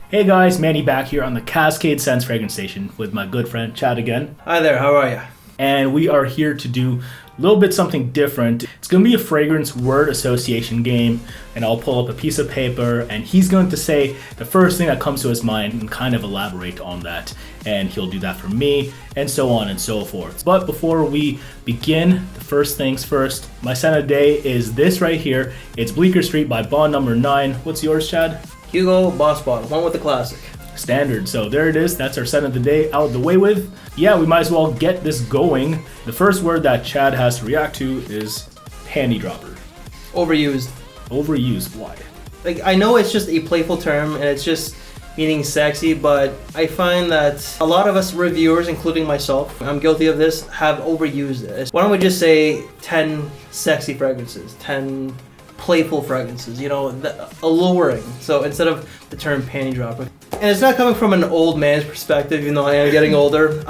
Hey guys, Manny back here on the CascadeScents fragrance station with my good friend Chad again. Hi there, how are you? And we are here to do a little bit something different. It's going to be a fragrance word association game, and I'll pull up a piece of paper and he's going to say the first thing that comes to his mind and kind of elaborate on that. And he'll do that for me, and so on and so forth. But before we begin, the first things first, my scent of the day is this right here. It's Bleecker Street by Bond number 9. What's yours, Chad? Hugo Boss Bottle, one with the classic. Standard. So there it is. That's our scent of the day out of the way with. Yeah, we might as well get this going. The first word that Chad has to react to is panty dropper. Overused. Overused. Why? Like, I know it's just a playful term and it's just meaning sexy, but I find that a lot of us reviewers, including myself, I'm guilty of this, have overused it. Why don't we just say 10 sexy fragrances, 10 playful fragrances, you know, alluring. So instead of the term panty dropper. And it's not coming from an old man's perspective, even though I am getting older.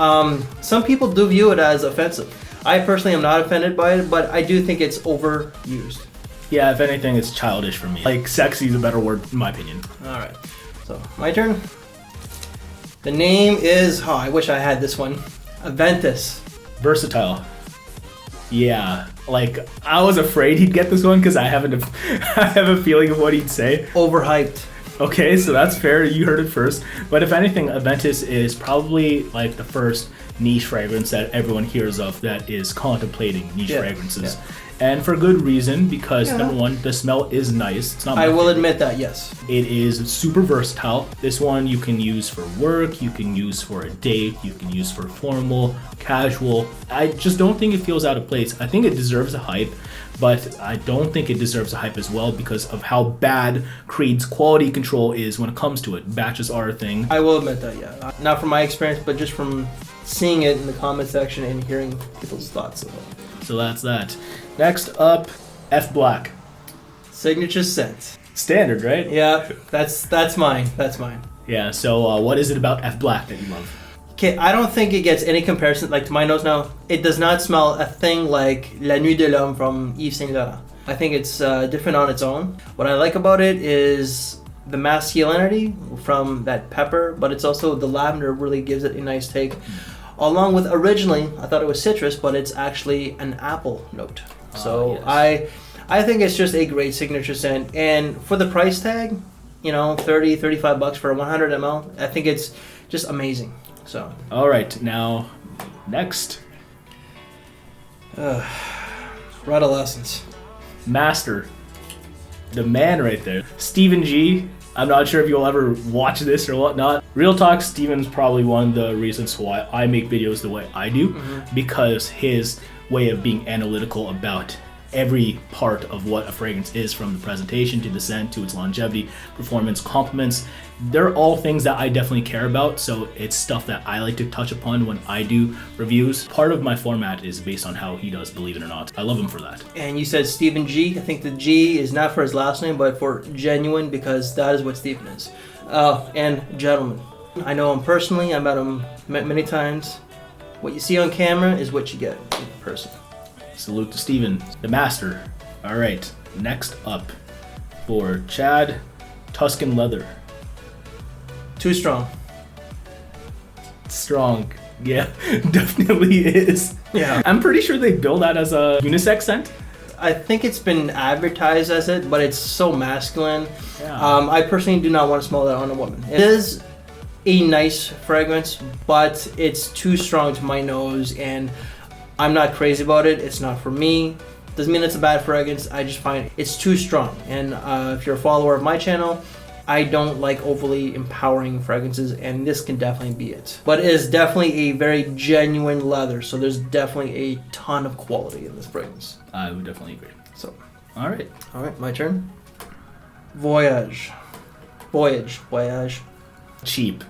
Some people do view it as offensive. I personally am not offended by it, but I do think it's overused. Yeah, if anything, it's childish for me. Like, sexy is a better word, in my opinion. All right, so my turn. The name is, oh, I wish I had this one. Aventus. Versatile. Yeah, like, I was afraid he'd get this one because I have a feeling of what he'd say. Overhyped. Okay, so that's fair. You heard it first. But if anything, Aventus is probably like the first niche fragrance that everyone hears of that is contemplating niche fragrances. Yeah. And for good reason, because number one, the smell is nice. It's not. I will admit that, yes. It is super versatile. This one you can use for work, you can use for a date, you can use for formal, casual. I just don't think it feels out of place. I think it deserves a hype, but I don't think it deserves a hype as well because of how bad Creed's quality control is when it comes to it. Batches are a thing. I will admit that, yeah. Not from my experience, but just from seeing it in the comment section and hearing people's thoughts of it. So that's that. Next up, F Black. Signature scent. Standard, right? Yeah, that's mine. That's mine. Yeah, so what is it about F Black that you love? Okay, I don't think it gets any comparison, like to my nose now, it does not smell a thing like La Nuit de l'Homme from Yves Saint Laurent. I think it's different on its own. What I like about it is the masculinity from that pepper, but it's also the lavender really gives it a nice take. Along with originally, I thought it was citrus, but it's actually an apple note. So yes. I think it's just a great signature scent. And for the price tag, you know, $30-35 for 100 ml, I think it's just amazing. So. All right, now next. Redolessence. Master. The man right there. Stephen G. I'm not sure if you'll ever watch this or whatnot. Real talk, Steven's probably one of the reasons why I make videos the way I do, because his way of being analytical about every part of what a fragrance is, from the presentation to the scent to its longevity, performance, compliments, they're all things that I definitely care about, so it's stuff that I like to touch upon when I do reviews. Part of my format is based on how he does, believe it or not. I love him for that. And you said Stephen G. I think the G is not for his last name, but for genuine, because that is what Stephen is. And gentleman. I know him personally, I met him many times. What you see on camera is what you get in person. Salute to Steven, the master. All right, next up for Chad, Tuscan leather. Too strong. Strong, yeah, definitely is. Yeah. I'm pretty sure they bill that as a unisex scent. I think it's been advertised as it, but it's so masculine. Yeah. I personally do not want to smell that on a woman. It is a nice fragrance, but it's too strong to my nose, and I'm not crazy about it. It's not for me. Doesn't mean it's a bad fragrance. I just find it's too strong. And if you're a follower of my channel, I don't like overly empowering fragrances, and this can definitely be it. But it is definitely a very genuine leather, so there's definitely a ton of quality in this fragrance. I would definitely agree. So, all right, my turn. Voyage. Cheap.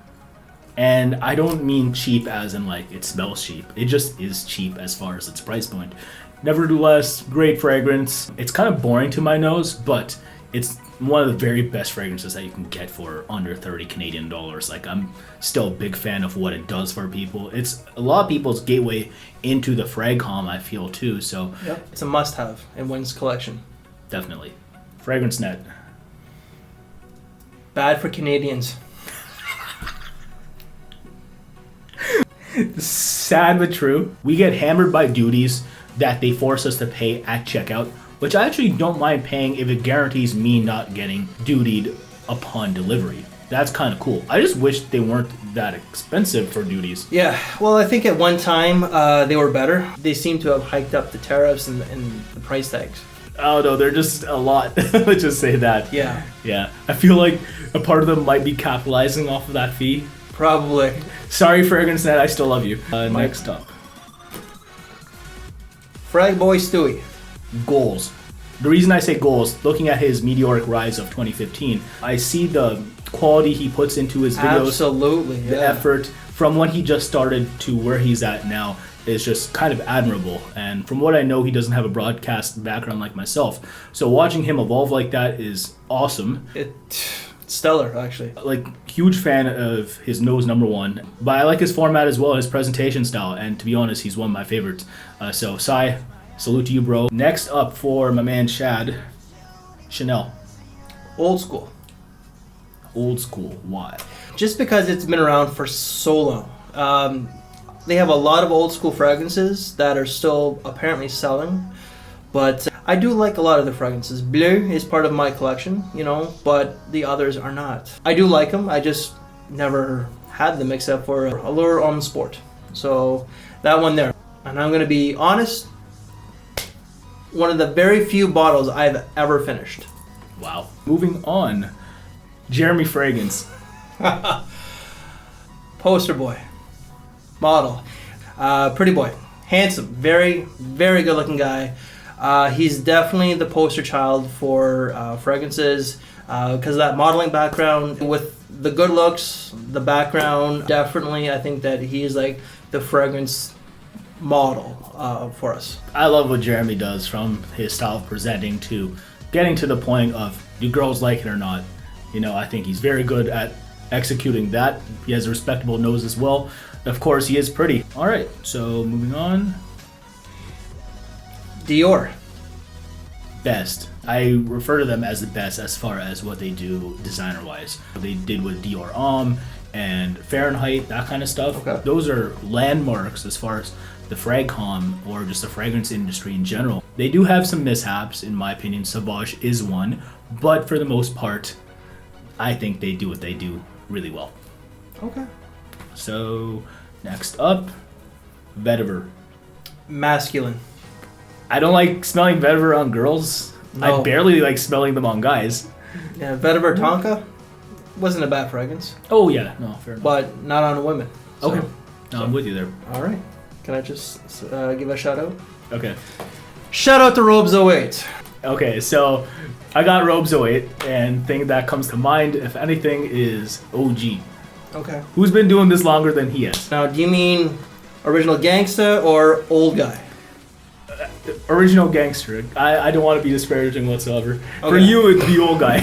And I don't mean cheap as in like it smells cheap. It just is cheap as far as its price point. Nevertheless, great fragrance. It's kind of boring to my nose, but it's one of the very best fragrances that you can get for under 30 Canadian dollars. Like, I'm still a big fan of what it does for people. It's a lot of people's gateway into the Fragrantica, I feel, too. So yep, it's a must-have in one's collection. Definitely. Fragrance Net. Bad for Canadians. Sad but true. We get hammered by duties that they force us to pay at checkout, which I actually don't mind paying if it guarantees me not getting dutied upon delivery. That's kind of cool. I just wish they weren't that expensive for duties. Yeah, well, I think at one time they were better. They seem to have hiked up the tariffs and the price tags. Oh no, they're just a lot. Let's just say that. Yeah. Yeah. I feel like a part of them might be capitalizing off of that fee. Probably. Sorry, FragranceNet, I still love you. Next up. FragBoy Stewie. Goals. The reason I say goals, looking at his meteoric rise of 2015, I see the quality he puts into his videos. Absolutely, yeah. The effort from when he just started to where he's at now is just kind of admirable. And from what I know, he doesn't have a broadcast background like myself. So watching him evolve like that is awesome. It's stellar, actually. Like, huge fan of his nose number one. But I like his format as well, his presentation style. And to be honest, he's one of my favorites. So, Sai, salute to you, bro. Next up for my man Shad, Chanel. Old school. Old school. Why? Just because it's been around for so long. They have a lot of old school fragrances that are still apparently selling, but I do like a lot of the fragrances. Bleu is part of my collection, you know, but the others are not. I do like them, I just never had them except for Allure Homme Sport. So that one there. And I'm going to be honest, one of the very few bottles I've ever finished. Wow. Moving on, Jeremy Fragrance. Poster boy. Model. Pretty boy. Handsome. Very, very good looking guy. He's definitely the poster child for fragrances because of that modeling background. With the good looks, the background, definitely I think that he is like the fragrance model for us. I love what Jeremy does, from his style of presenting to getting to the point of do girls like it or not. You know, I think he's very good at executing that. He has a respectable nose as well. Of course, he is pretty. All right, so moving on. Dior. Best. I refer to them as the best as far as what they do designer-wise. They did with Dior Homme and Fahrenheit, that kind of stuff. Okay. Those are landmarks as far as the Fragcom or just the fragrance industry in general. They do have some mishaps, in my opinion. Sauvage is one, but for the most part, I think they do what they do really well. Okay. So, next up, Vétiver. Masculine. I don't like smelling Vétiver on girls. No. I barely like smelling them on guys. Yeah, Vétiver Tonka wasn't a bad fragrance. Oh yeah, no, fair enough. But not on women. So. Okay, no, I'm with you there. All right. Can I just give a shout out? Okay. Shout out to Robes 08. Okay, so I got Robes 08, and thing that comes to mind, if anything, is OG. Okay. Who's been doing this longer than he has? Now, do you mean original gangsta or old guy? Original gangster. I don't want to be disparaging whatsoever. Okay. For you, it's the old guy.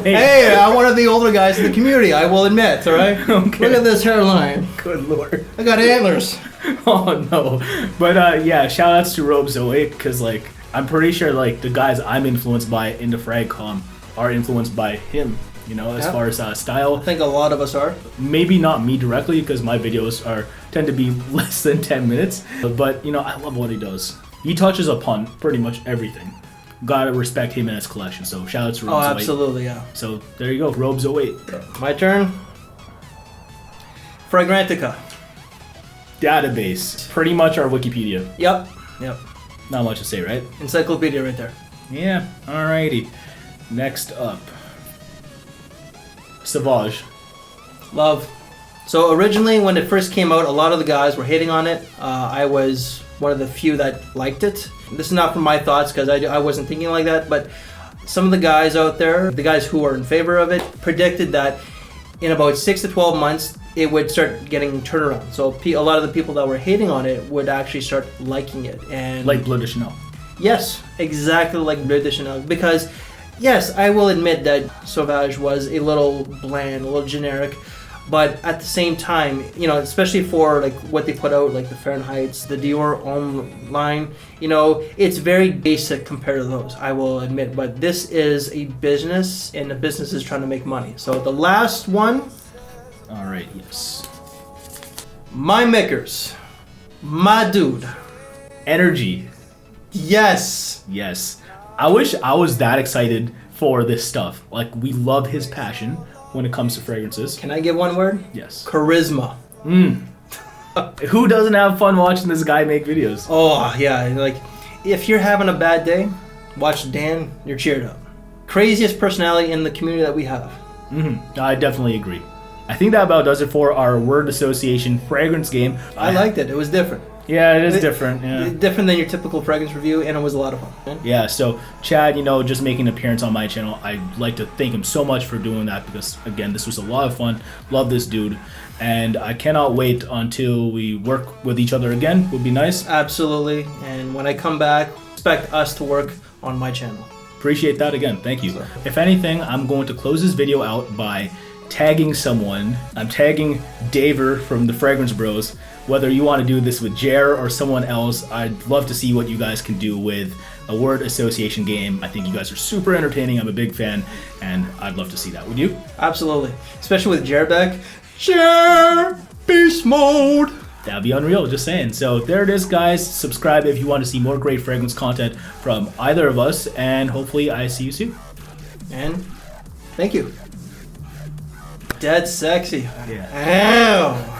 Hey, I'm one of the older guys in the community, I will admit, all right? Okay. Look at this hairline. Good lord. I got antlers. Oh no. But yeah, shout outs to Robes 08, because like I'm pretty sure like the guys I'm influenced by in the Fragcom are influenced by him, you know, as far as style. I think a lot of us are. Maybe not me directly, because my videos tend to be less than 10 minutes, but you know, I love what he does. He touches upon pretty much everything. Gotta respect him and his collection, so shout out to Robes 08. Oh, absolutely, yeah. So there you go, Robes 08. My turn. Fragrantica. Database. Pretty much our Wikipedia. Yep. Not much to say, right? Encyclopedia right there. Yeah, alrighty. Next up. Sauvage. Love. So originally when it first came out, a lot of the guys were hating on it. I was one of the few that liked it. This is not from my thoughts because I wasn't thinking like that, but some of the guys out there, the guys who were in favor of it, predicted that in about 6 to 12 months, it would start getting turnaround. So a lot of the people that were hating on it would actually start liking it. And Like Bleu de Chanel. yes, exactly like Bleu de Chanel. Because yes, I will admit that Sauvage was a little bland, a little generic. But at the same time, you know, especially for like what they put out, like the Fahrenheits, the Dior Homme line, you know, it's very basic compared to those, I will admit. But this is a business, and the business is trying to make money. So the last one. Alright, yes. MyMickers. My dude. Energy. Yes. Yes. I wish I was that excited for this stuff. Like, we love his passion when it comes to fragrances. Can I give one word? Yes. Charisma. Who doesn't have fun watching this guy make videos? Oh, yeah. Like, if you're having a bad day, watch Dan, you're cheered up. Craziest personality in the community that we have. I definitely agree. I think that about does it for our word association fragrance game. I liked it. It was different. Yeah, it is different. Yeah. Different than your typical fragrance review, and it was a lot of fun. Yeah, so Chad, just making an appearance on my channel, I'd like to thank him so much for doing that because, again, this was a lot of fun. Love this dude. And I cannot wait until we work with each other again. Would be nice. Absolutely. And when I come back, expect us to work on my channel. Appreciate that again. Thank you. So. If anything, I'm going to close this video out by tagging someone. I'm tagging Daver from the Fragrance Bros. Whether you want to do this with Jer or someone else, I'd love to see what you guys can do with a word association game. I think you guys are super entertaining. I'm a big fan, and I'd love to see that. Would you? Absolutely. Especially with Jer back. Jer! Beast mode! That'd be unreal, just saying. So there it is, guys. Subscribe if you want to see more great fragrance content from either of us, and hopefully I see you soon. And thank you. Dead sexy. Yeah. Ow.